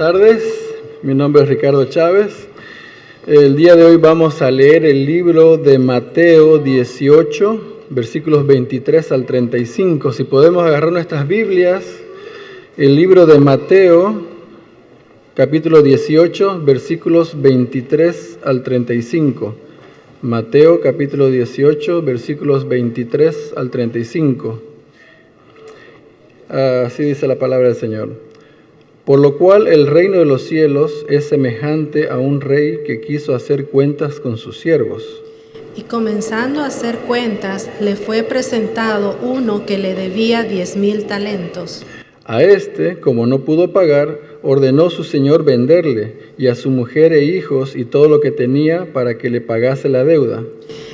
tardes, mi nombre es Ricardo Chávez. El día de hoy vamos a leer el libro de Mateo 18, versículos 23 al 35. Si podemos agarrar nuestras Biblias, el libro de Mateo, capítulo 18, versículos 23 al 35. Mateo, capítulo 18, versículos 23 al 35. Así dice la palabra del Señor. Por lo cual el reino de los cielos es semejante a un rey que quiso hacer cuentas con sus siervos. Y comenzando a hacer cuentas, le fue presentado uno que le debía 10,000 talentos. A este, como no pudo pagar, ordenó su señor venderle, y a su mujer e hijos y todo lo que tenía, para que le pagase la deuda.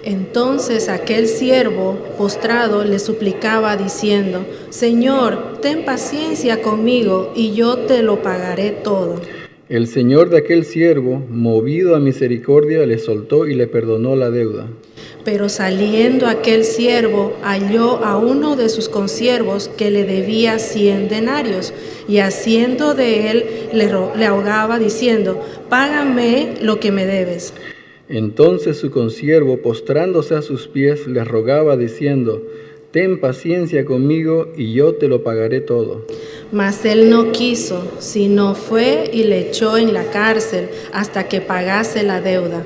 Entonces aquel siervo, postrado, le suplicaba diciendo: Señor, ten paciencia conmigo, y yo te lo pagaré todo. El señor de aquel siervo, movido a misericordia, le soltó y le perdonó la deuda. Pero saliendo aquel siervo, halló a uno de sus consiervos que le debía 100 denarios, y haciendo de él le ahogaba diciendo: Págame lo que me debes. Entonces su consiervo, postrándose a sus pies, le rogaba diciendo: Ten paciencia conmigo y yo te lo pagaré todo. Mas él no quiso, sino fue y le echó en la cárcel hasta que pagase la deuda.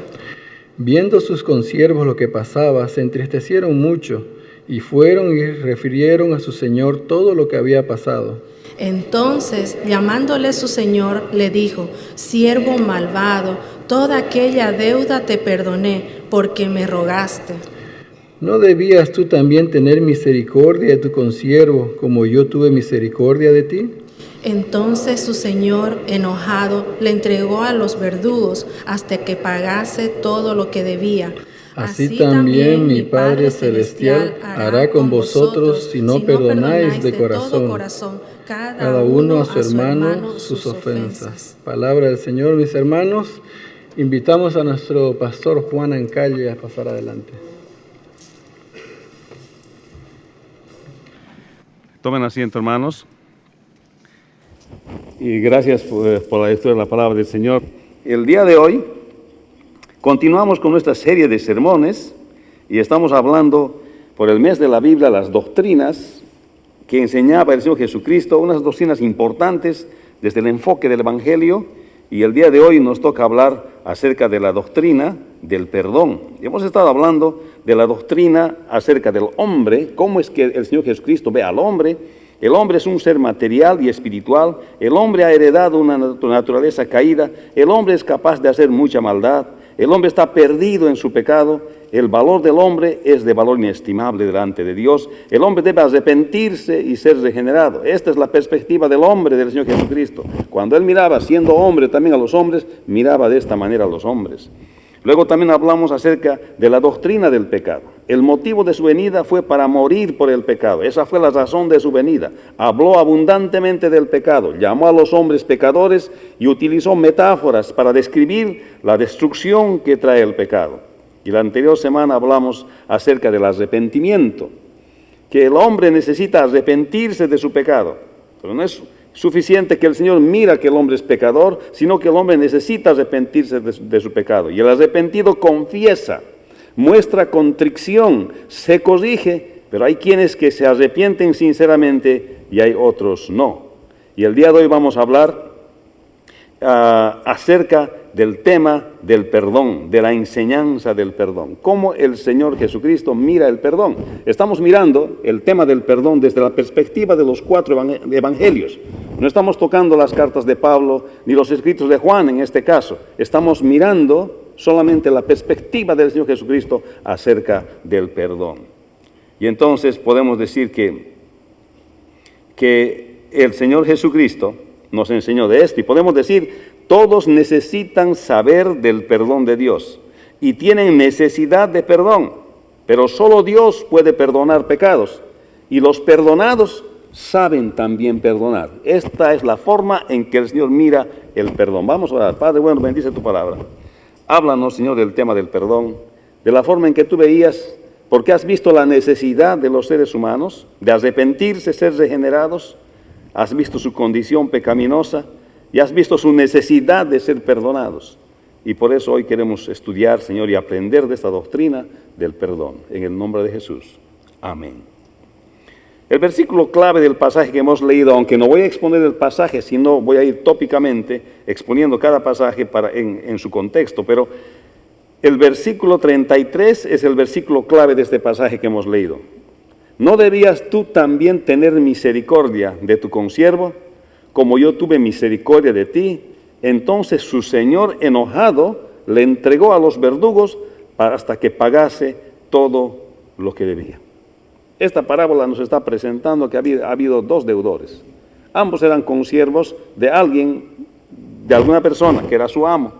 Viendo sus consiervos lo que pasaba, se entristecieron mucho, y fueron y refirieron a su señor todo lo que había pasado. Entonces, llamándole su señor, le dijo: Siervo malvado, toda aquella deuda te perdoné, porque me rogaste. ¿No debías tú también tener misericordia de tu consiervo, como yo tuve misericordia de ti? Entonces su señor, enojado, le entregó a los verdugos hasta que pagase todo lo que debía. Así también mi Padre Celestial hará con vosotros si no perdonáis de corazón cada uno a su hermano sus ofensas. Palabra del Señor, mis hermanos. Invitamos a nuestro pastor Juan Ancalle a pasar adelante. Tomen asiento, hermanos. Y gracias por la lectura de la palabra del Señor. El día de hoy continuamos con nuestra serie de sermones y estamos hablando por el mes de la Biblia las doctrinas que enseñaba el Señor Jesucristo, unas doctrinas importantes desde el enfoque del Evangelio, y el día de hoy nos toca hablar acerca de la doctrina del perdón. Hemos estado hablando de la doctrina acerca del hombre, cómo es que el Señor Jesucristo ve al hombre. El hombre es un ser material y espiritual, el hombre ha heredado una naturaleza caída, el hombre es capaz de hacer mucha maldad, el hombre está perdido en su pecado, el valor del hombre es de valor inestimable delante de Dios, el hombre debe arrepentirse y ser regenerado. Esta es la perspectiva del hombre del Señor Jesucristo. Cuando Él miraba, siendo hombre también a los hombres, miraba de esta manera a los hombres. Luego también hablamos acerca de la doctrina del pecado. El motivo de su venida fue para morir por el pecado. Esa fue la razón de su venida. Habló abundantemente del pecado, llamó a los hombres pecadores y utilizó metáforas para describir la destrucción que trae el pecado. Y la anterior semana hablamos acerca del arrepentimiento, que el hombre necesita arrepentirse de su pecado. Pero no es suficiente que el Señor mira que el hombre es pecador, sino que el hombre necesita arrepentirse de su pecado. Y el arrepentido confiesa, muestra contrición, se corrige, pero hay quienes que se arrepienten sinceramente y hay otros no. Y el día de hoy vamos a hablar acerca del tema del perdón, de la enseñanza del perdón. Cómo el Señor Jesucristo mira el perdón. Estamos mirando el tema del perdón desde la perspectiva de los 4 evangelios. No estamos tocando las cartas de Pablo ni los escritos de Juan en este caso. Estamos mirando solamente la perspectiva del Señor Jesucristo acerca del perdón. Y entonces podemos decir que el Señor Jesucristo nos enseñó de esto, y podemos decir: todos necesitan saber del perdón de Dios y tienen necesidad de perdón, pero solo Dios puede perdonar pecados, y los perdonados saben también perdonar. Esta es la forma en que el Señor mira el perdón. Vamos a orar. Padre bueno, bendice tu palabra. Háblanos, Señor, del tema del perdón, de la forma en que tú veías, porque has visto la necesidad de los seres humanos de arrepentirse, ser regenerados. Has visto su condición pecaminosa y has visto su necesidad de ser perdonados. Y por eso hoy queremos estudiar, Señor, y aprender de esta doctrina del perdón. En el nombre de Jesús. Amén. El versículo clave del pasaje que hemos leído, aunque no voy a exponer el pasaje, sino voy a ir tópicamente exponiendo cada pasaje en su contexto, pero el versículo 33 es el versículo clave de este pasaje que hemos leído. ¿No debías tú también tener misericordia de tu consiervo, como yo tuve misericordia de ti? Entonces su señor enojado le entregó a los verdugos hasta que pagase todo lo que debía. Esta parábola nos está presentando que ha habido dos deudores. Ambos eran consiervos de alguien, de alguna persona, que era su amo.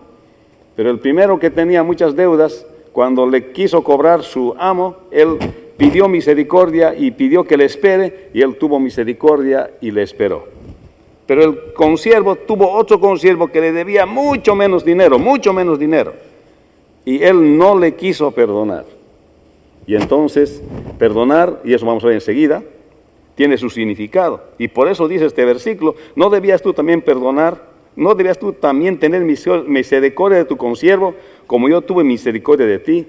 Pero el primero, que tenía muchas deudas, cuando le quiso cobrar su amo, él pidió misericordia y pidió que le espere, y él tuvo misericordia y le esperó. Pero el consiervo tuvo otro consiervo que le debía mucho menos dinero, y él no le quiso perdonar. Y entonces, perdonar, y eso vamos a ver enseguida, tiene su significado. Y por eso dice este versículo: ¿no debías tú también perdonar? ¿No debías tú también tener misericordia de tu consiervo, como yo tuve misericordia de ti?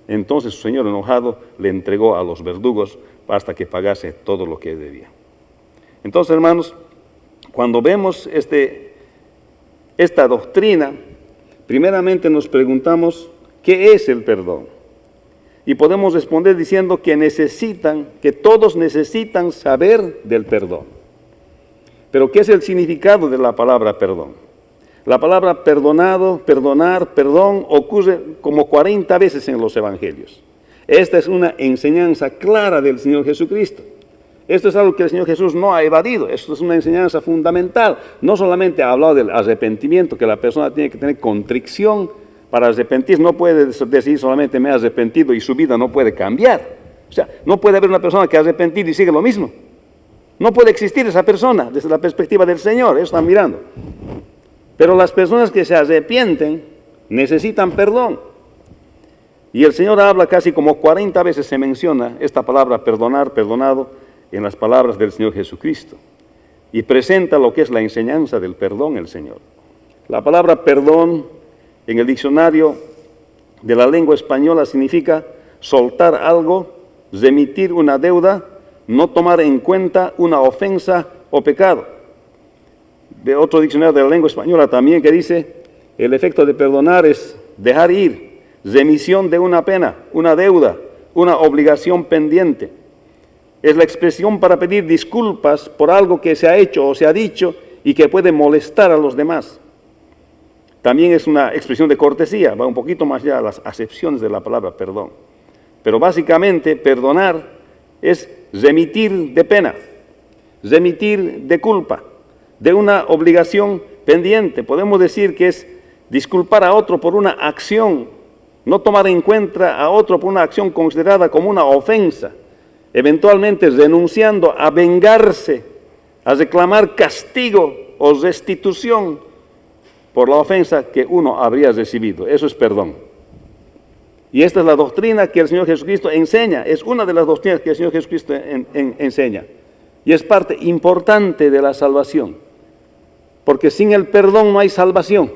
Entonces su señor enojado le entregó a los verdugos hasta que pagase todo lo que debía. Entonces, hermanos, cuando vemos esta doctrina, primeramente nos preguntamos, ¿qué es el perdón? Y podemos responder diciendo que todos necesitan saber del perdón. Pero ¿qué es el significado de la palabra perdón? La palabra perdonado, perdonar, perdón ocurre como 40 veces en los evangelios. Esta es una enseñanza clara del Señor Jesucristo. Esto es algo que el Señor Jesús no ha evadido. Esto es una enseñanza fundamental. No solamente ha hablado del arrepentimiento, que la persona tiene que tener contrición para arrepentirse. No puede decir solamente me he arrepentido y su vida no puede cambiar. O sea, no puede haber una persona que ha arrepentido y sigue lo mismo. No puede existir esa persona desde la perspectiva del Señor. Eso están mirando. Pero las personas que se arrepienten necesitan perdón. Y el Señor habla casi como 40 veces, se menciona esta palabra perdonar, perdonado, en las palabras del Señor Jesucristo. Y presenta lo que es la enseñanza del perdón el Señor. La palabra perdón en el diccionario de la lengua española significa soltar algo, remitir una deuda, no tomar en cuenta una ofensa o pecado. De otro diccionario de la lengua española también, que dice, el efecto de perdonar es dejar ir, remisión de una pena, una deuda, una obligación pendiente. Es la expresión para pedir disculpas por algo que se ha hecho o se ha dicho y que puede molestar a los demás. También es una expresión de cortesía, va un poquito más allá de las acepciones de la palabra perdón. Pero básicamente perdonar es remitir de pena, remitir de culpa, de una obligación pendiente. Podemos decir que es disculpar a otro por una acción, no tomar en cuenta a otro por una acción considerada como una ofensa, eventualmente renunciando a vengarse, a reclamar castigo o restitución por la ofensa que uno habría recibido. Eso es perdón. Y esta es la doctrina que el Señor Jesucristo enseña. Es una de las doctrinas que el Señor Jesucristo enseña. Y es parte importante de la salvación. Porque sin el perdón no hay salvación.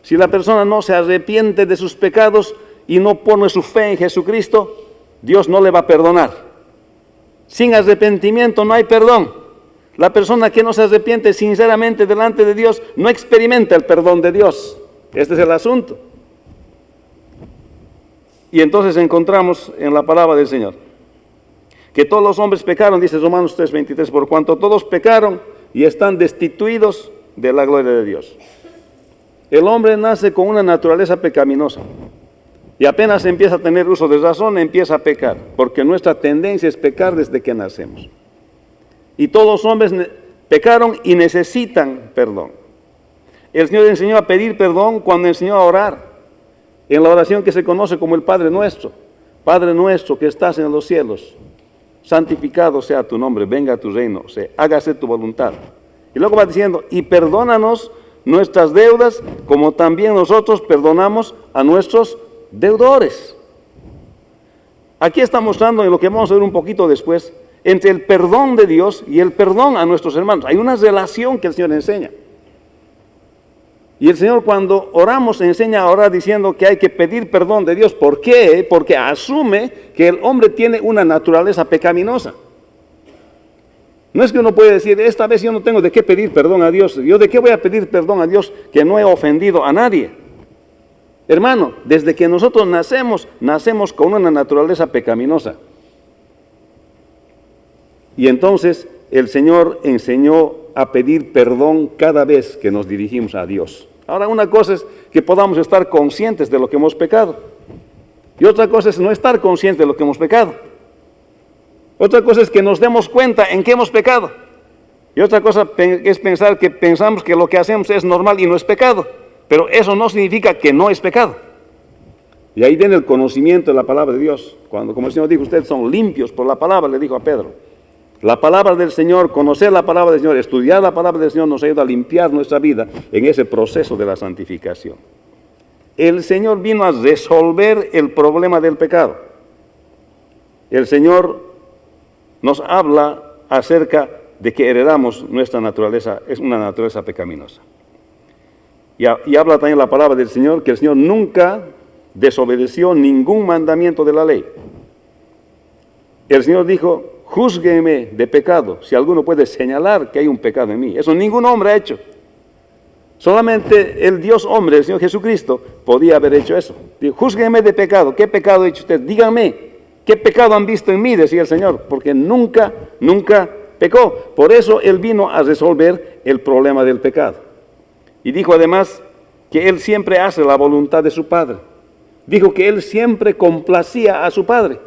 Si la persona no se arrepiente de sus pecados y no pone su fe en Jesucristo, Dios no le va a perdonar. Sin arrepentimiento no hay perdón. La persona que no se arrepiente sinceramente delante de Dios no experimenta el perdón de Dios. Este es el asunto. Y entonces encontramos en la palabra del Señor que todos los hombres pecaron, dice Romanos 3:23, por cuanto todos pecaron y están destituidos de la gloria de Dios. El hombre nace con una naturaleza pecaminosa y apenas empieza a tener uso de razón, empieza a pecar, porque nuestra tendencia es pecar desde que nacemos. Y todos los hombres pecaron y necesitan perdón. El Señor enseñó a pedir perdón cuando enseñó a orar, en la oración que se conoce como el Padre Nuestro. Padre nuestro que estás en los cielos, santificado sea tu nombre, venga a tu reino, hágase tu voluntad. Y luego va diciendo, y perdónanos nuestras deudas, como también nosotros perdonamos a nuestros deudores. Aquí está mostrando, en lo que vamos a ver un poquito después, entre el perdón de Dios y el perdón a nuestros hermanos. Hay una relación que el Señor enseña. Y el Señor, cuando oramos, enseña a orar diciendo que hay que pedir perdón de Dios. ¿Por qué? Porque asume que el hombre tiene una naturaleza pecaminosa. No es que uno puede decir, esta vez yo no tengo de qué pedir perdón a Dios. ¿Yo de qué voy a pedir perdón a Dios que no he ofendido a nadie? Hermano, desde que nosotros nacemos con una naturaleza pecaminosa. Y entonces el Señor enseñó a pedir perdón cada vez que nos dirigimos a Dios. Ahora, una cosa es que podamos estar conscientes de lo que hemos pecado. Y otra cosa es no estar conscientes de lo que hemos pecado. Otra cosa es que nos demos cuenta en qué hemos pecado. Y otra cosa es pensar que pensamos que lo que hacemos es normal y no es pecado. Pero eso no significa que no es pecado. Y ahí viene el conocimiento de la palabra de Dios. Cuando, como el Señor dijo, ustedes son limpios por la palabra, le dijo a Pedro. La palabra del Señor, conocer la palabra del Señor, estudiar la palabra del Señor nos ayuda a limpiar nuestra vida en ese proceso de la santificación. El Señor vino a resolver el problema del pecado. El Señor nos habla acerca de que heredamos nuestra naturaleza, es una naturaleza pecaminosa. Y habla también la palabra del Señor, que el Señor nunca desobedeció ningún mandamiento de la ley. El Señor dijo, júzgueme de pecado, si alguno puede señalar que hay un pecado en mí. Eso ningún hombre ha hecho. Solamente el Dios hombre, el Señor Jesucristo, podía haber hecho eso. Dijo, júzgueme de pecado. ¿Qué pecado ha hecho usted? Díganme, ¿qué pecado han visto en mí? Decía el Señor, porque nunca pecó. Por eso Él vino a resolver el problema del pecado. Y dijo además que Él siempre hace la voluntad de su Padre. Dijo que Él siempre complacía a su Padre.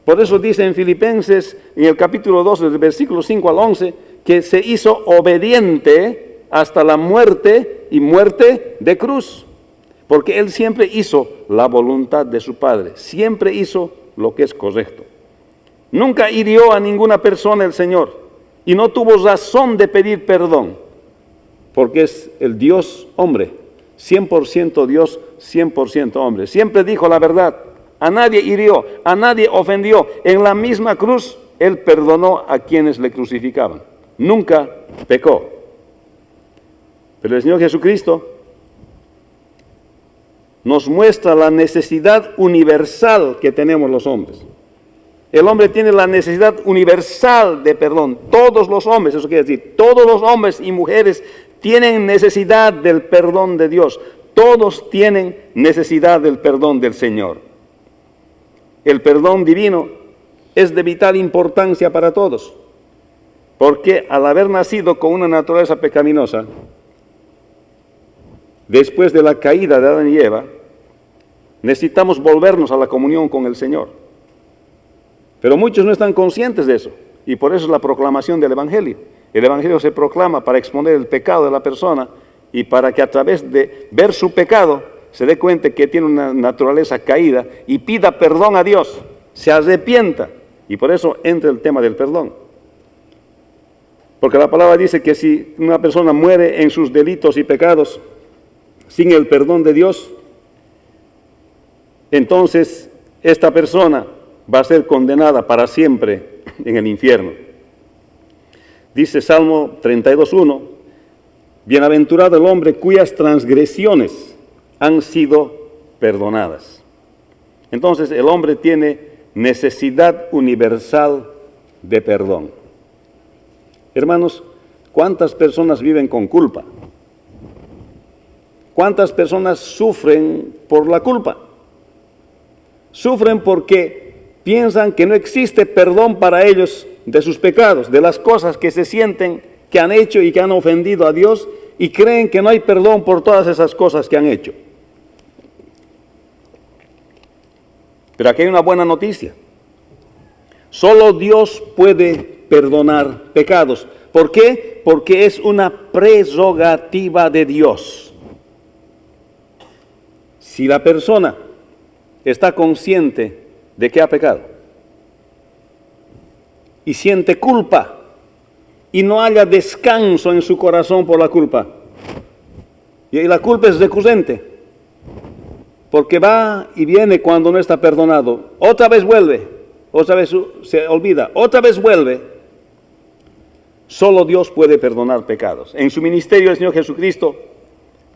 Por eso dice en Filipenses, en el capítulo 2, del versículo 5 al 11, que se hizo obediente hasta la muerte y muerte de cruz. Porque Él siempre hizo la voluntad de su Padre. Siempre hizo lo que es correcto. Nunca hirió a ninguna persona el Señor. Y no tuvo razón de pedir perdón. Porque es el Dios hombre. 100% Dios, 100% hombre. Siempre dijo la verdad. A nadie hirió, a nadie ofendió. En la misma cruz, Él perdonó a quienes le crucificaban. Nunca pecó. Pero el Señor Jesucristo nos muestra la necesidad universal que tenemos los hombres. El hombre tiene la necesidad universal de perdón. Todos los hombres, eso quiere decir, todos los hombres y mujeres tienen necesidad del perdón de Dios. Todos tienen necesidad del perdón del Señor. El perdón divino es de vital importancia para todos, porque al haber nacido con una naturaleza pecaminosa, después de la caída de Adán y Eva, necesitamos volvernos a la comunión con el Señor. Pero muchos no están conscientes de eso, y por eso es la proclamación del Evangelio. El Evangelio se proclama para exponer el pecado de la persona y para que a través de ver su pecado se dé cuenta que tiene una naturaleza caída y pida perdón a Dios, se arrepienta. Y por eso entra el tema del perdón. Porque la palabra dice que si una persona muere en sus delitos y pecados sin el perdón de Dios, entonces esta persona va a ser condenada para siempre en el infierno. Dice Salmo 32:1, bienaventurado el hombre cuyas transgresiones han sido perdonadas. Entonces el hombre tiene necesidad universal de perdón. Hermanos, ¿cuántas personas viven con culpa? ¿Cuántas personas sufren por la culpa? Sufren porque piensan que no existe perdón para ellos de sus pecados, de las cosas que se sienten que han hecho y que han ofendido a Dios, y creen que no hay perdón por todas esas cosas que han hecho. Pero aquí hay una buena noticia. Solo Dios puede perdonar pecados. ¿Por qué? Porque es una prerrogativa de Dios. Si la persona está consciente de que ha pecado y siente culpa y no haya descanso en su corazón por la culpa, y la culpa es recurrente, porque va y viene cuando no está perdonado, otra vez vuelve, otra vez se olvida, otra vez vuelve. Solo Dios puede perdonar pecados. En su ministerio el Señor Jesucristo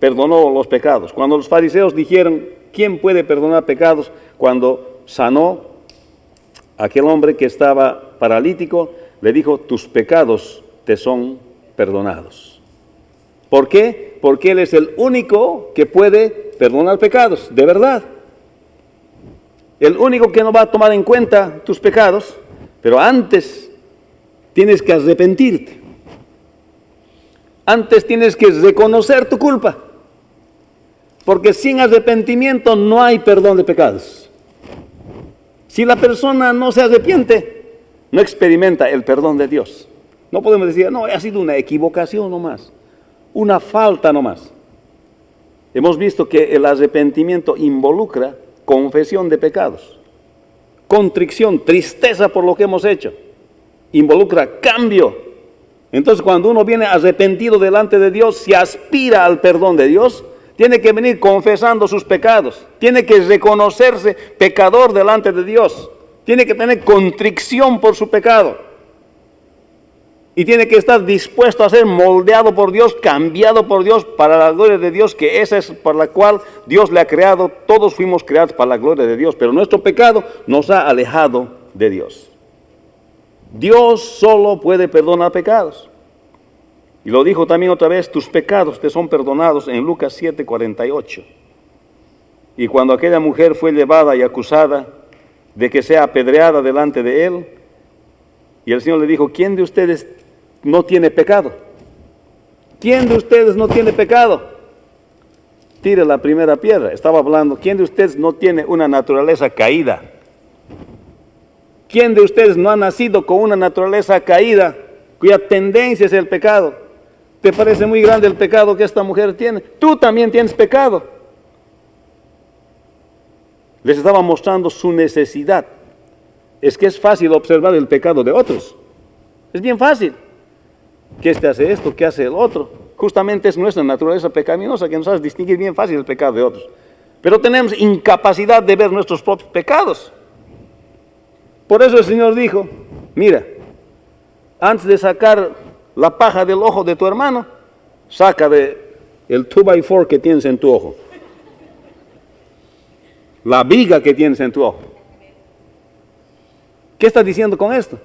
perdonó los pecados. Cuando los fariseos dijeron, ¿quién puede perdonar pecados? Cuando sanó a aquel hombre que estaba paralítico, le dijo, tus pecados te son perdonados. ¿Por qué? Porque Él es el único que puede perdonar pecados, de verdad. El único que no va a tomar en cuenta tus pecados, pero antes tienes que arrepentirte. Antes tienes que reconocer tu culpa. Porque sin arrepentimiento no hay perdón de pecados. Si la persona no se arrepiente, no experimenta el perdón de Dios. No podemos decir, no, ha sido una equivocación nomás, una falta nomás. Hemos visto que el arrepentimiento involucra confesión de pecados, contrición, tristeza por lo que hemos hecho, involucra cambio. Entonces cuando uno viene arrepentido delante de Dios, si aspira al perdón de Dios, tiene que venir confesando sus pecados, tiene que reconocerse pecador delante de Dios, tiene que tener contrición por su pecado y tiene que estar dispuesto a ser moldeado por Dios, cambiado por Dios para la gloria de Dios, que esa es por la cual Dios le ha creado. Todos fuimos creados para la gloria de Dios, pero nuestro pecado nos ha alejado de Dios. Dios solo puede perdonar pecados. Y lo dijo también otra vez, tus pecados te son perdonados en Lucas 7:48. Y cuando aquella mujer fue llevada y acusada de que sea apedreada delante de él, y el Señor le dijo, ¿quién de ustedes no tiene pecado? ¿Quién de ustedes no tiene pecado? Tire la primera piedra. Estaba hablando, ¿quién de ustedes no tiene una naturaleza caída? ¿Quién de ustedes no ha nacido con una naturaleza caída, cuya tendencia es el pecado? ¿Te parece muy grande el pecado que esta mujer tiene? Tú también tienes pecado. Les estaba mostrando su necesidad. Es que es fácil observar el pecado de otros. Es bien fácil. Que este hace esto, que hace el otro. Justamente es nuestra naturaleza pecaminosa que nos hace distinguir bien fácil el pecado de otros. Pero tenemos incapacidad de ver nuestros propios pecados. Por eso el Señor dijo, mira, antes de sacar la paja del ojo de tu hermano, saca el 2x4 que tienes en tu ojo. La viga que tienes en tu ojo. ¿Qué está diciendo con esto?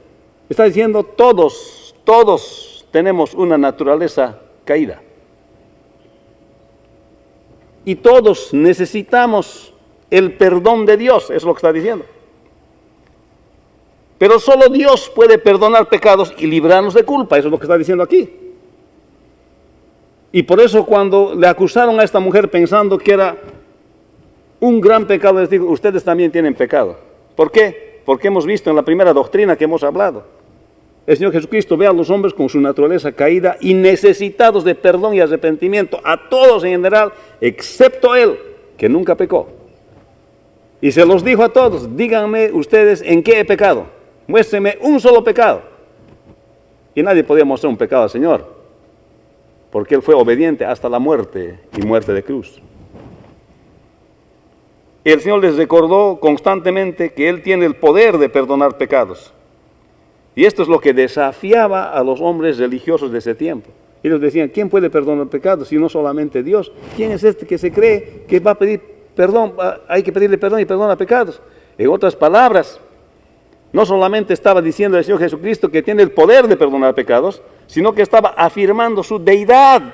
Está diciendo todos tenemos una naturaleza caída. Y todos necesitamos el perdón de Dios, eso es lo que está diciendo. Pero solo Dios puede perdonar pecados y librarnos de culpa, eso es lo que está diciendo aquí. Y por eso cuando le acusaron a esta mujer pensando que era un gran pecado, les digo, ustedes también tienen pecado. ¿Por qué? Porque hemos visto en la primera doctrina que hemos hablado. El Señor Jesucristo ve a los hombres con su naturaleza caída y necesitados de perdón y arrepentimiento, a todos en general, excepto Él, que nunca pecó. Y se los dijo a todos, díganme ustedes en qué he pecado, muéstrenme un solo pecado. Y nadie podía mostrar un pecado al Señor, porque Él fue obediente hasta la muerte y muerte de cruz. El Señor les recordó constantemente que Él tiene el poder de perdonar pecados. Y esto es lo que desafiaba a los hombres religiosos de ese tiempo. Ellos decían, ¿quién puede perdonar pecados si no solamente Dios? ¿Quién es este que se cree que va a pedir perdón? Hay que pedirle perdón y perdona pecados. En otras palabras, no solamente estaba diciendo el Señor Jesucristo que tiene el poder de perdonar pecados, sino que estaba afirmando su deidad.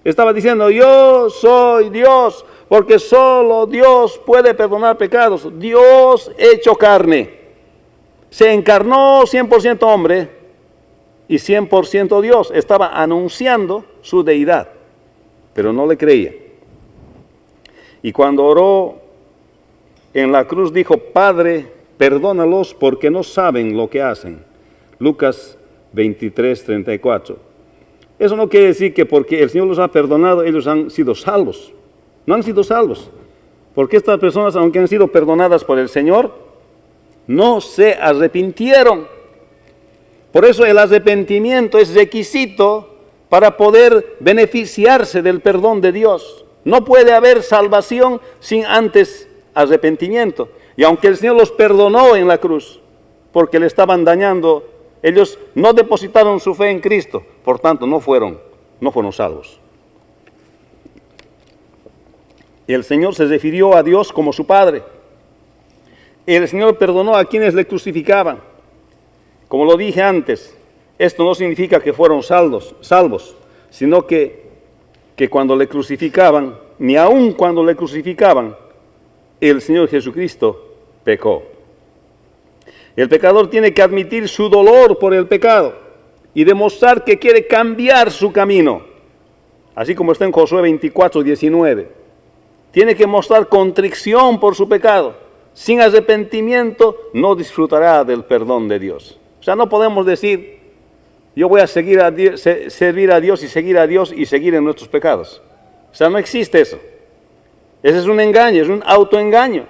Estaba diciendo, yo soy Dios, porque solo Dios puede perdonar pecados. Dios hecho carne. Se encarnó 100% hombre y 100% Dios. Estaba anunciando su deidad, pero no le creía. Y cuando oró en la cruz dijo, Padre, perdónalos porque no saben lo que hacen. Lucas 23:34. Eso no quiere decir que porque el Señor los ha perdonado, ellos han sido salvos. No han sido salvos. Porque estas personas, aunque han sido perdonadas por el Señor, no se arrepintieron. Por eso el arrepentimiento es requisito para poder beneficiarse del perdón de Dios. No puede haber salvación sin antes arrepentimiento. Y aunque el Señor los perdonó en la cruz, porque le estaban dañando, ellos no depositaron su fe en Cristo, por tanto no fueron salvos. el Señor se refirió a Dios como su Padre. El Señor perdonó a quienes le crucificaban. Como lo dije antes, esto no significa que fueron salvos, sino que cuando le crucificaban, ni aun cuando le crucificaban, el Señor Jesucristo pecó. El pecador tiene que admitir su dolor por el pecado y demostrar que quiere cambiar su camino. Así como está en Josué 24:19. Tiene que mostrar contrición por su pecado. Sin arrepentimiento no disfrutará del perdón de Dios. O sea, no podemos decir, yo voy a servir a Dios y seguir en nuestros pecados. O sea, no existe eso. Ese es un engaño, es un autoengaño.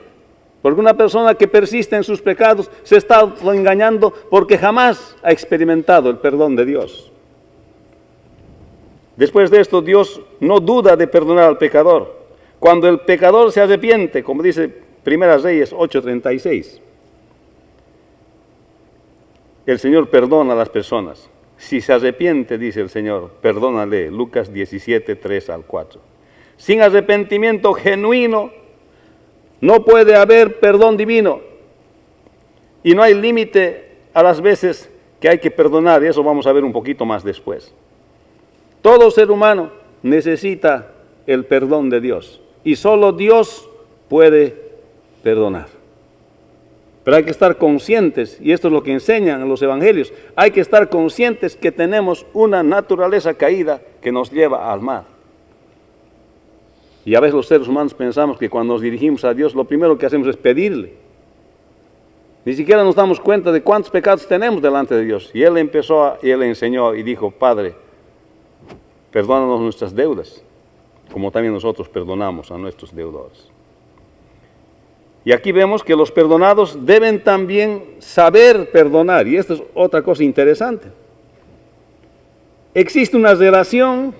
Porque una persona que persiste en sus pecados se está autoengañando porque jamás ha experimentado el perdón de Dios. Después de esto, Dios no duda de perdonar al pecador. Cuando el pecador se arrepiente, como dice Primera Reyes 8:36, el Señor perdona a las personas. Si se arrepiente, dice el Señor, perdónale. Lucas 17:3-4. Sin arrepentimiento genuino, no puede haber perdón divino. Y no hay límite a las veces que hay que perdonar, y eso vamos a ver un poquito más después. Todo ser humano necesita el perdón de Dios, y solo Dios puede perdonar. Pero hay que estar conscientes, y esto es lo que enseñan los evangelios, hay que estar conscientes que tenemos una naturaleza caída que nos lleva al mal. Y a veces los seres humanos pensamos que cuando nos dirigimos a Dios, lo primero que hacemos es pedirle. Ni siquiera nos damos cuenta de cuántos pecados tenemos delante de Dios. Y Él enseñó y dijo, Padre, perdónanos nuestras deudas, como también nosotros perdonamos a nuestros deudores. Y aquí vemos que los perdonados deben también saber perdonar. Y esto es otra cosa interesante. Existe una relación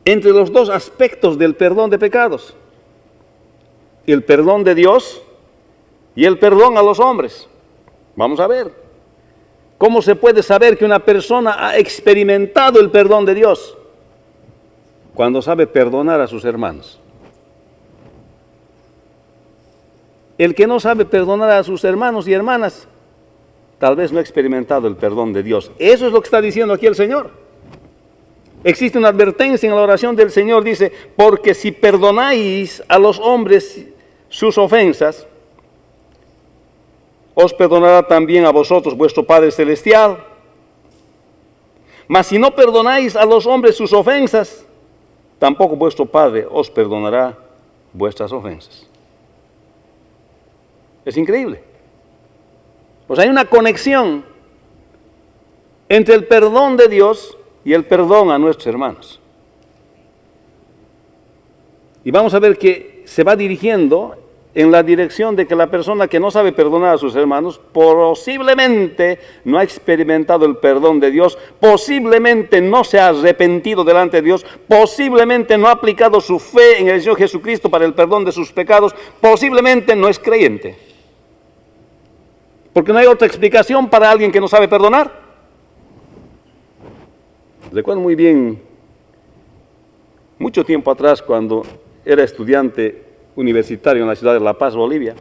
entre los dos aspectos del perdón de pecados. El perdón de Dios y el perdón a los hombres. Vamos a ver. ¿Cómo se puede saber que una persona ha experimentado el perdón de Dios? Cuando sabe perdonar a sus hermanos. El que no sabe perdonar a sus hermanos y hermanas, tal vez no ha experimentado el perdón de Dios. Eso es lo que está diciendo aquí el Señor. Existe una advertencia en la oración del Señor, dice, porque si perdonáis a los hombres sus ofensas, os perdonará también a vosotros vuestro Padre Celestial. Mas si no perdonáis a los hombres sus ofensas, tampoco vuestro Padre os perdonará vuestras ofensas. Es increíble. Pues hay una conexión entre el perdón de Dios y el perdón a nuestros hermanos. Y vamos a ver que se va dirigiendo en la dirección de que la persona que no sabe perdonar a sus hermanos posiblemente no ha experimentado el perdón de Dios, posiblemente no se ha arrepentido delante de Dios, posiblemente no ha aplicado su fe en el Señor Jesucristo para el perdón de sus pecados, posiblemente no es creyente. Porque no hay otra explicación para alguien que no sabe perdonar. Recuerdo muy bien, mucho tiempo atrás, cuando era estudiante universitario en la ciudad de La Paz, Bolivia,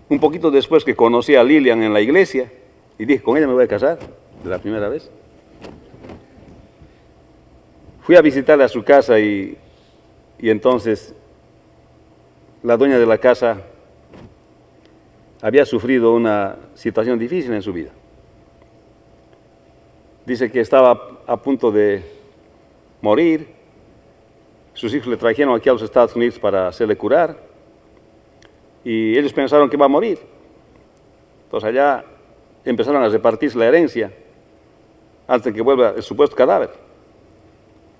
un poquito después que conocí a Lilian en la iglesia, y dije, con ella me voy a casar, de la primera vez. Fui a visitarle a su casa y entonces la dueña de la casa había sufrido una situación difícil en su vida. Dice que estaba a punto de morir. Sus hijos le trajeron aquí a los Estados Unidos para hacerle curar. Y ellos pensaron que iba a morir. Entonces allá empezaron a repartirse la herencia antes de que vuelva el supuesto cadáver.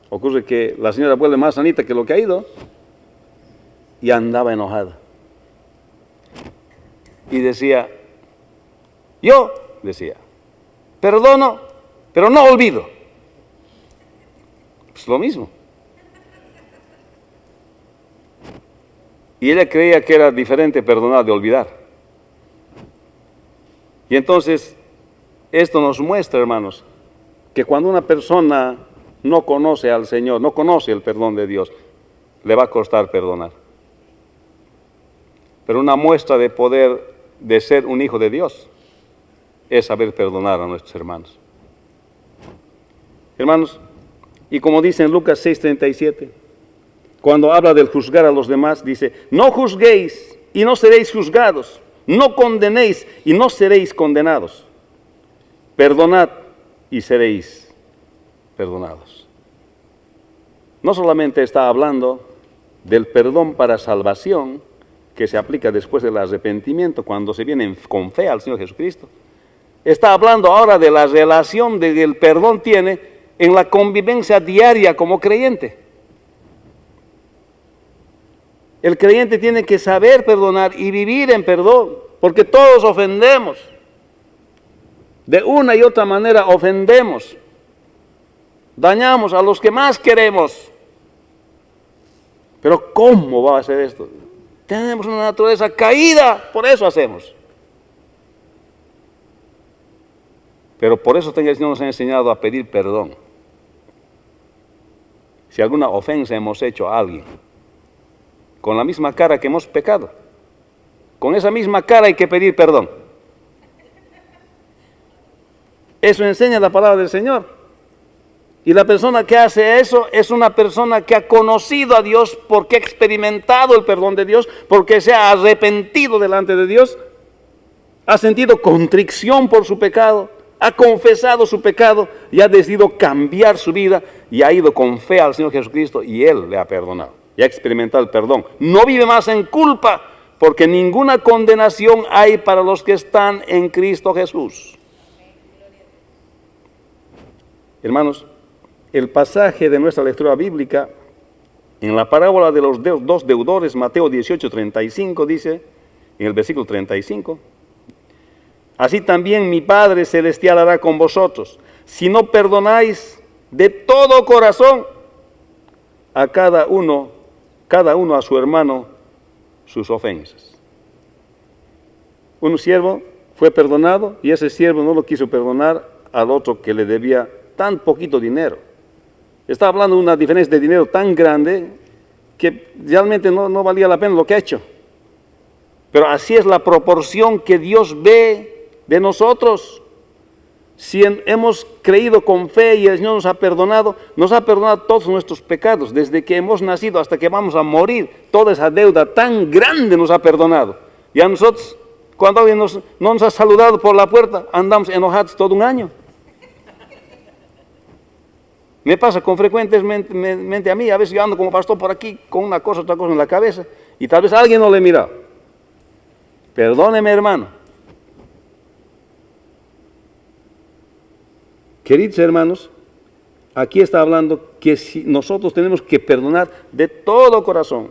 Ocurre que la señora vuelve más sanita que lo que ha ido y andaba enojada. Y decía, perdono, pero no olvido. Pues lo mismo. Y ella creía que era diferente perdonar de olvidar. Y entonces, esto nos muestra, hermanos, que cuando una persona no conoce al Señor, no conoce el perdón de Dios, le va a costar perdonar. Pero una muestra de poder de ser un hijo de Dios es saber perdonar a nuestros hermanos. Hermanos, y como dice en Lucas 6:37, cuando habla del juzgar a los demás, dice, no juzguéis y no seréis juzgados, no condenéis y no seréis condenados. Perdonad y seréis perdonados. No solamente está hablando del perdón para salvación, que se aplica después del arrepentimiento, cuando se viene con fe al Señor Jesucristo. Está hablando ahora de la relación que el perdón tiene en la convivencia diaria como creyente. El creyente tiene que saber perdonar y vivir en perdón, porque todos ofendemos. De una y otra manera ofendemos. Dañamos a los que más queremos. Pero ¿cómo va a ser esto? Tenemos una naturaleza caída, por eso hacemos. Pero por eso el Señor nos ha enseñado a pedir perdón. Si alguna ofensa hemos hecho a alguien, con la misma cara que hemos pecado, con esa misma cara hay que pedir perdón. Eso enseña la palabra del Señor. Y la persona que hace eso es una persona que ha conocido a Dios, porque ha experimentado el perdón de Dios, porque se ha arrepentido delante de Dios, ha sentido contrición por su pecado, ha confesado su pecado y ha decidido cambiar su vida y ha ido con fe al Señor Jesucristo y Él le ha perdonado y ha experimentado el perdón. No vive más en culpa, porque ninguna condenación hay para los que están en Cristo Jesús. Hermanos, el pasaje de nuestra lectura bíblica, en la parábola de los dos deudores, Mateo 18:35, dice, en el versículo 35, así también mi Padre Celestial hará con vosotros, si no perdonáis de todo corazón a cada uno a su hermano sus ofensas. Un siervo fue perdonado y ese siervo no lo quiso perdonar al otro que le debía tan poquito dinero. Está hablando de una diferencia de dinero tan grande que realmente no valía la pena lo que ha hecho. Pero así es la proporción que Dios ve de nosotros. Si hemos creído con fe y el Señor nos ha perdonado todos nuestros pecados. Desde que hemos nacido hasta que vamos a morir, toda esa deuda tan grande nos ha perdonado. Y a nosotros, cuando alguien no nos ha saludado por la puerta, andamos enojados todo un año. Me pasa con frecuentemente a mí, a veces yo ando como pastor por aquí con una cosa, otra cosa en la cabeza, y tal vez alguien no le mira. Perdóneme, hermano. Queridos hermanos, aquí está hablando que si nosotros tenemos que perdonar de todo corazón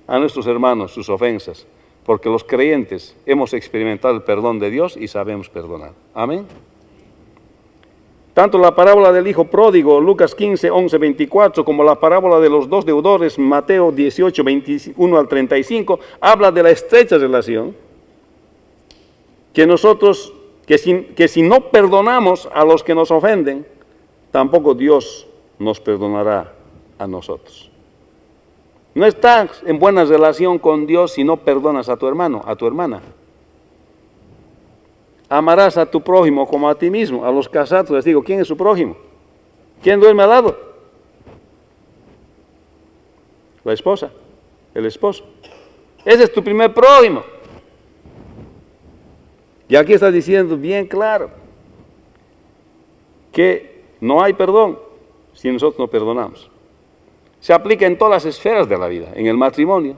a nuestros hermanos sus ofensas, porque los creyentes hemos experimentado el perdón de Dios y sabemos perdonar. Amén. Tanto la parábola del hijo pródigo, Lucas 15, 11, 24, como la parábola de los dos deudores, Mateo 18, 21 al 35, habla de la estrecha relación que si no perdonamos a los que nos ofenden, tampoco Dios nos perdonará a nosotros. No estás en buena relación con Dios si no perdonas a tu hermano, a tu hermana. Amarás a tu prójimo como a ti mismo. A los casados les digo, ¿quién es su prójimo? ¿Quién duerme al lado? La esposa, el esposo. Ese es tu primer prójimo. Y aquí está diciendo bien claro que no hay perdón si nosotros no perdonamos. Se aplica en todas las esferas de la vida, en el matrimonio.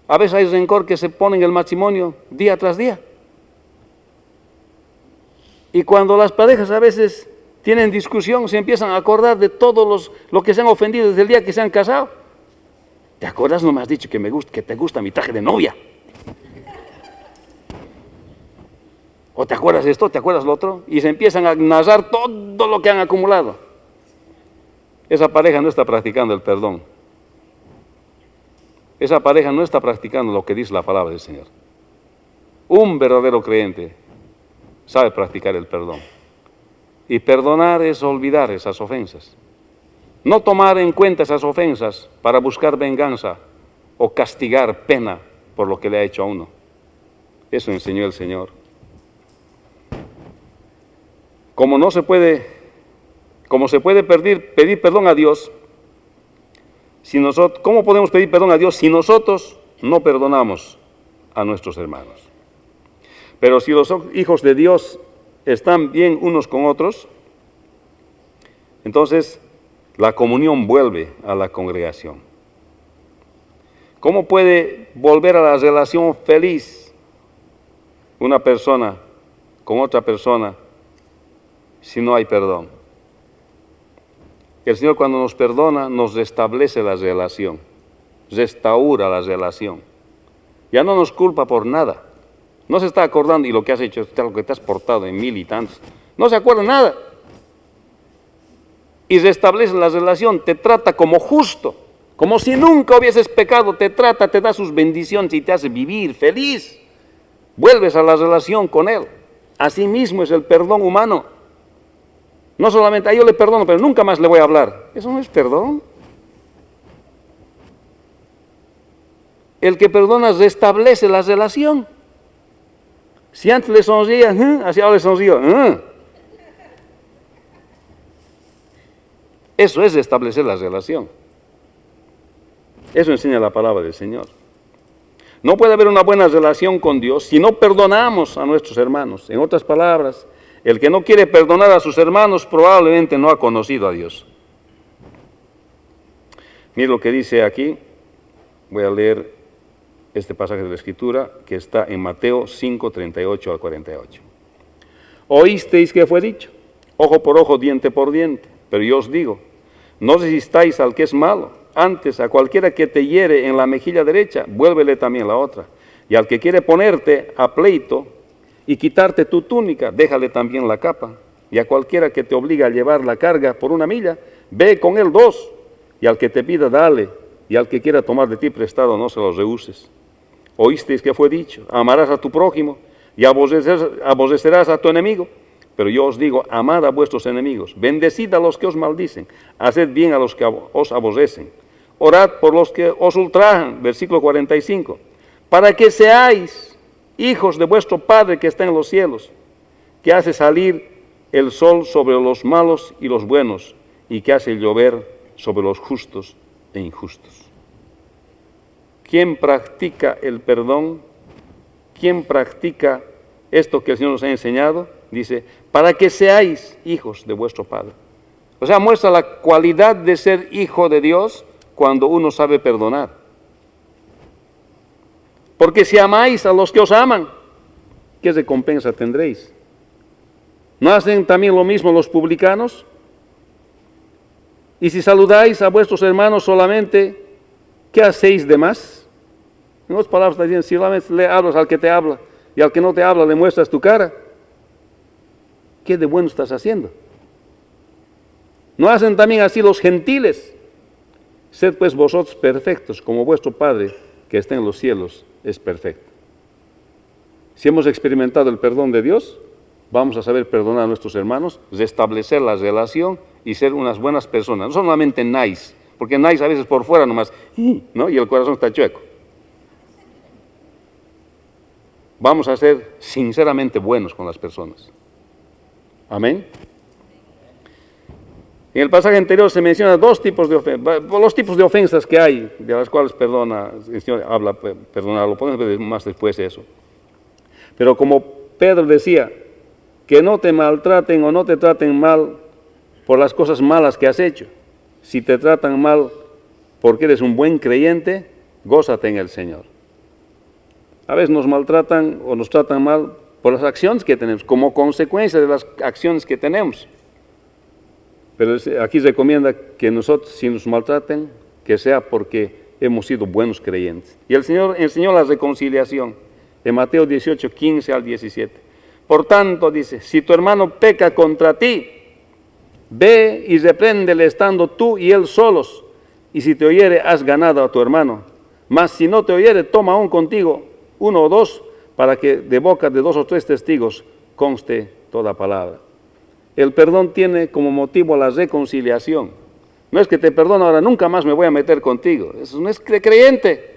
A veces hay rencor que se pone en el matrimonio día tras día. Y cuando las parejas a veces tienen discusión, se empiezan a acordar de todos lo que se han ofendido desde el día que se han casado. ¿Te acuerdas? No me has dicho que te gusta mi traje de novia. ¿O te acuerdas de esto? ¿Te acuerdas lo otro? Y se empiezan a narrar todo lo que han acumulado. Esa pareja no está practicando el perdón. Esa pareja no está practicando lo que dice la palabra del Señor. Un verdadero creyente sabe practicar el perdón. Y perdonar es olvidar esas ofensas. No tomar en cuenta esas ofensas para buscar venganza o castigar pena por lo que le ha hecho a uno. Eso enseñó el Señor. Como se puede pedir perdón a Dios, ¿cómo podemos pedir perdón a Dios si nosotros no perdonamos a nuestros hermanos? Pero si los hijos de Dios están bien unos con otros, entonces la comunión vuelve a la congregación. ¿Cómo puede volver a la relación feliz una persona con otra persona si no hay perdón? El Señor, cuando nos perdona, nos restablece la relación, restaura la relación. Ya no nos culpa por nada. No se está acordando, y lo que has hecho, lo que te has portado en 1000 y tantos. No se acuerda nada. Y restablece la relación, te trata como justo, como si nunca hubieses pecado, te trata, te da sus bendiciones y te hace vivir feliz. Vuelves a la relación con Él. Así mismo es el perdón humano. No solamente, yo le perdono, pero nunca más le voy a hablar. Eso no es perdón. El que perdona restablece la relación. Si antes le sonría, así ahora le sonrío. Eso es restablecer la relación. Eso enseña la palabra del Señor. No puede haber una buena relación con Dios si no perdonamos a nuestros hermanos. En otras palabras, el que no quiere perdonar a sus hermanos probablemente no ha conocido a Dios. Mire lo que dice aquí. Voy a leer este pasaje de la Escritura que está en Mateo 5, 38 al 48. Oísteis que fue dicho, ojo por ojo, diente por diente. Pero yo os digo, no resistáis al que es malo. Antes, a cualquiera que te hiere en la mejilla derecha, vuélvele también la otra. Y al que quiere ponerte a pleito y quitarte tu túnica, déjale también la capa. Y a cualquiera que te obliga a llevar la carga por 1 milla, ve con él 2. Y al que te pida, dale. Y al que quiera tomar de ti prestado, no se lo rehuses. Oísteis que fue dicho, amarás a tu prójimo y aborrecerás a tu enemigo. Pero yo os digo, amad a vuestros enemigos, bendecid a los que os maldicen, haced bien a los que os aborrecen. Orad por los que os ultrajan, versículo 45, para que seáis hijos de vuestro Padre que está en los cielos, que hace salir el sol sobre los malos y los buenos, y que hace llover sobre los justos e injustos. ¿Quién practica el perdón? ¿Quién practica esto que el Señor nos ha enseñado? Dice, para que seáis hijos de vuestro Padre. O sea, muestra la cualidad de ser hijo de Dios cuando uno sabe perdonar. Porque si amáis a los que os aman, ¿qué recompensa tendréis? ¿No hacen también lo mismo los publicanos? Y si saludáis a vuestros hermanos solamente, ¿qué hacéis de más? En otras palabras, está diciendo, si solamente le hablas al que te habla y al que no te habla le muestras tu cara, ¿qué de bueno estás haciendo? ¿No hacen también así los gentiles? Sed pues vosotros perfectos, como vuestro Padre que está en los cielos es perfecto. Si hemos experimentado el perdón de Dios, vamos a saber perdonar a nuestros hermanos, restablecer la relación y ser unas buenas personas. No solamente nice, porque nice a veces por fuera nomás, ¿no? Y el corazón está chueco. Vamos a ser sinceramente buenos con las personas. Amén. En el pasaje anterior se menciona los tipos de ofensas que hay, de las cuales el Señor habla, perdonarlo, podemos ver más después eso. Pero como Pedro decía, que no te maltraten o no te traten mal por las cosas malas que has hecho. Si te tratan mal porque eres un buen creyente, gózate en el Señor. A veces nos maltratan o nos tratan mal por las acciones que tenemos, como consecuencia de las acciones que tenemos. Pero aquí se recomienda que nosotros, si nos maltraten, que sea porque hemos sido buenos creyentes. Y el Señor enseñó la reconciliación en Mateo 18, 15 al 17. Por tanto, dice, si tu hermano peca contra ti, ve y repréndele estando tú y él solos. Y si te oyere, has ganado a tu hermano. Mas si no te oyere, toma aún contigo 1 o 2, para que de boca de 2 o 3 testigos conste toda palabra. El perdón tiene como motivo la reconciliación. No es que te perdono ahora, nunca más me voy a meter contigo. Eso no es creyente.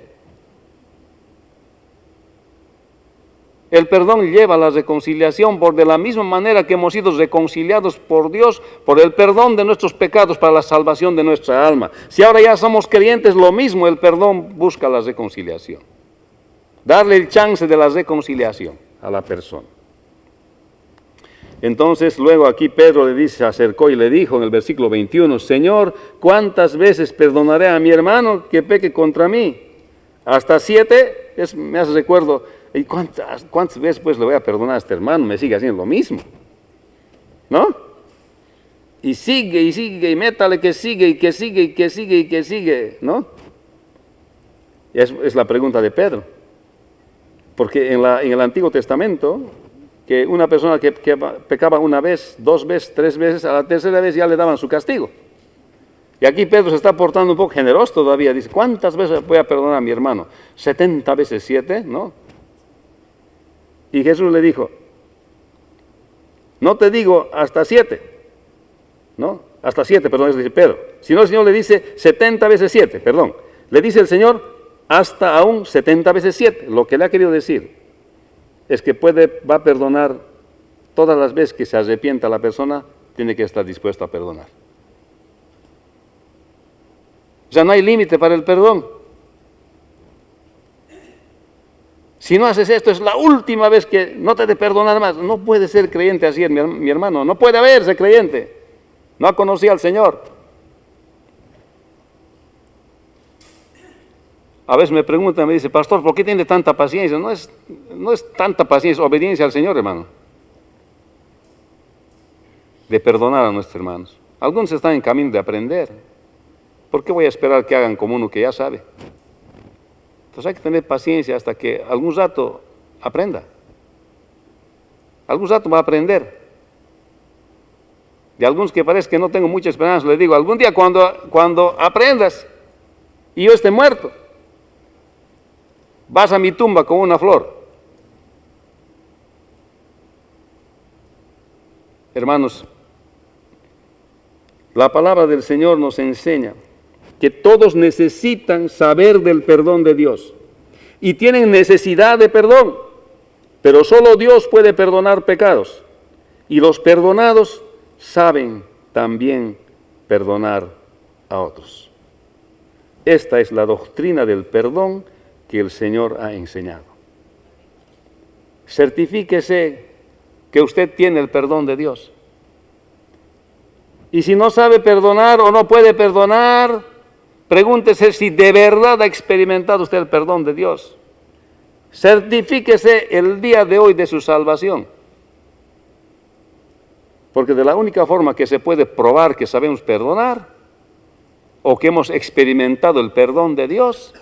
El perdón lleva a la reconciliación por de la misma manera que hemos sido reconciliados por Dios, por el perdón de nuestros pecados para la salvación de nuestra alma. Si ahora ya somos creyentes, lo mismo, el perdón busca la reconciliación. Darle el chance de la reconciliación a la persona. Entonces luego aquí Pedro le dice, se acercó y le dijo en el versículo 21, Señor, ¿cuántas veces perdonaré a mi hermano que peque contra mí? ¿Hasta 7? Me hace recuerdo, ¿y cuántas veces pues le voy a perdonar a este hermano? Me sigue haciendo lo mismo, ¿no? Y sigue, y métale que sigue, y que sigue, y que sigue, y que sigue, ¿no? Y es la pregunta de Pedro. Porque en el Antiguo Testamento, que una persona que pecaba una vez, 2 veces, 3 veces, a la tercera vez ya le daban su castigo. Y aquí Pedro se está portando un poco generoso todavía. Dice, ¿cuántas veces voy a perdonar a mi hermano? 70 veces 7, ¿no? Y Jesús le dijo, no te digo hasta 7, ¿no? Hasta 7, perdón, eso dice Pedro. Sino el Señor le dice 70 veces 7, perdón. Le dice el Señor hasta aún 70 veces 7. Lo que le ha querido decir es que va a perdonar todas las veces que se arrepienta la persona, tiene que estar dispuesto a perdonar. O sea, no hay límite para el perdón. Si no haces esto, es la última vez que no te de perdonar más. No puede ser creyente así, mi hermano. No puede haberse creyente. No ha conocido al Señor. A veces me preguntan, me dice, pastor, ¿por qué tiene tanta paciencia? No es tanta paciencia, obediencia al Señor, hermano. De perdonar a nuestros hermanos. Algunos están en camino de aprender. ¿Por qué voy a esperar que hagan como uno que ya sabe? Entonces hay que tener paciencia hasta que algún rato aprenda. Algún rato va a aprender. De algunos que parece que no tengo mucha esperanza, les digo, algún día cuando aprendas y yo esté muerto, vas a mi tumba con una flor. Hermanos, la palabra del Señor nos enseña que todos necesitan saber del perdón de Dios y tienen necesidad de perdón, pero solo Dios puede perdonar pecados y los perdonados saben también perdonar a otros. Esta es la doctrina del perdón que el Señor ha enseñado. Certifíquese que usted tiene el perdón de Dios. Y si no sabe perdonar o no puede perdonar, pregúntese si de verdad ha experimentado usted el perdón de Dios. Certifíquese el día de hoy de su salvación. Porque de la única forma que se puede probar que sabemos perdonar o que hemos experimentado el perdón de Dios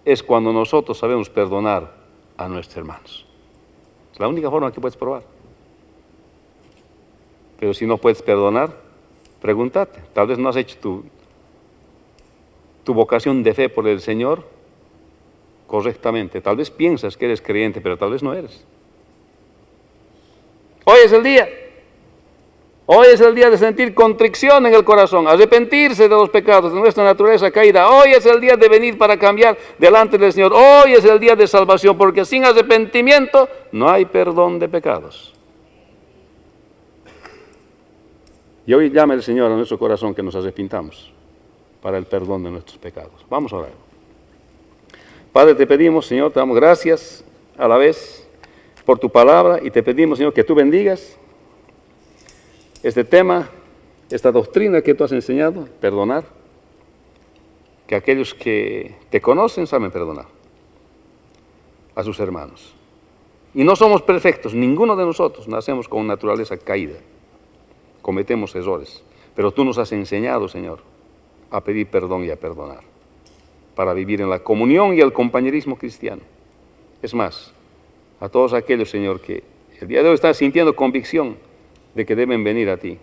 es cuando nosotros sabemos perdonar a nuestros hermanos. Es la única forma que puedes probar. Pero si no puedes perdonar, pregúntate, tal vez no has hecho tu vocación de fe por el Señor correctamente. Tal vez piensas que eres creyente, pero tal vez no eres. Hoy es el día. Hoy es el día de sentir contrición en el corazón, arrepentirse de los pecados de nuestra naturaleza caída. Hoy es el día de venir para cambiar delante del Señor. Hoy es el día de salvación, porque sin arrepentimiento no hay perdón de pecados. Y hoy llama el Señor a nuestro corazón que nos arrepintamos para el perdón de nuestros pecados. Vamos a orar. Padre, te pedimos, Señor, te damos gracias a la vez por tu palabra y te pedimos, Señor, que tú bendigas este tema, esta doctrina que tú has enseñado, perdonar, que aquellos que te conocen saben perdonar a sus hermanos. Y no somos perfectos, ninguno de nosotros nacemos con naturaleza caída, cometemos errores, pero tú nos has enseñado, Señor, a pedir perdón y a perdonar, para vivir en la comunión y el compañerismo cristiano. Es más, a todos aquellos, Señor, que el día de hoy están sintiendo convicción de que deben venir a ti,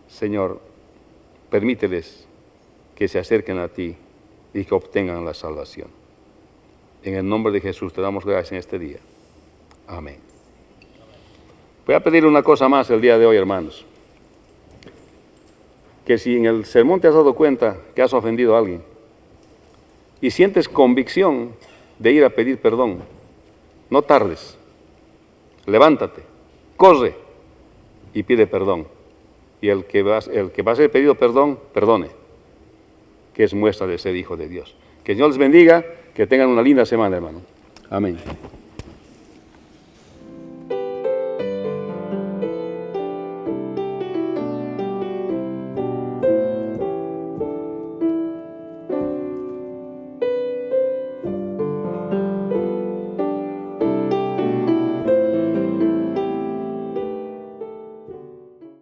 Señor, permíteles que se acerquen a ti y que obtengan la salvación. En el nombre de Jesús te damos gracias en este día. Amén. Voy a pedir una cosa más el día de hoy, hermanos. que si en el sermón te has dado cuenta que has ofendido a alguien y sientes convicción de ir a pedir perdón, no tardes, levántate, corre y pide perdón. Y el que va a ser pedido perdón, perdone, que es muestra de ser hijo de Dios. Que el Señor les bendiga, que tengan una linda semana, hermano. Amén.